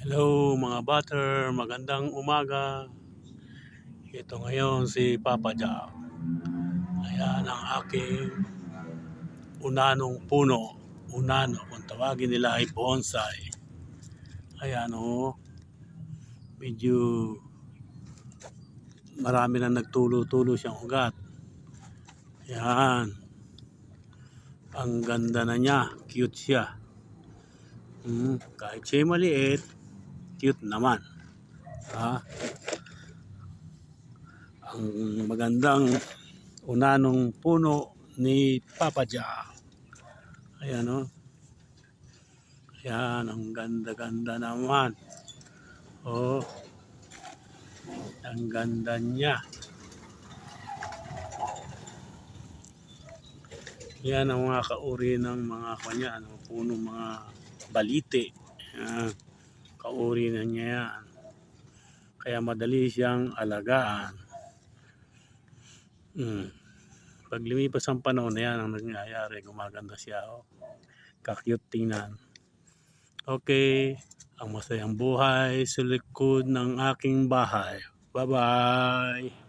Hello mga butter, magandang umaga. Ito ngayon si Papa Jack. Ayan ang aking unanong puno. Unano, kung tawagin nila ay bonsai. Ayan o, medyo marami na nagtulo-tulo siyang ugat. Ayan, ang ganda na niya, cute siya. Kahit siya maliit, cute naman. Ha? Ang magandang unanong puno ni Papa Jack. Ayan o. Ayan, ang ganda-ganda naman. Oh, ang ganda niya. Yan ang mga kauri ng mga kanya, puno mga balite. Ayan, kauri na niya yan. Kaya madali siyang alagaan. Pag lumipas ang panahon, yan ang nangyayari. Gumaganda siya. Oh. Ka-cute tingnan. Okay, ang masayang buhay sa likod ng aking bahay. Bye-bye!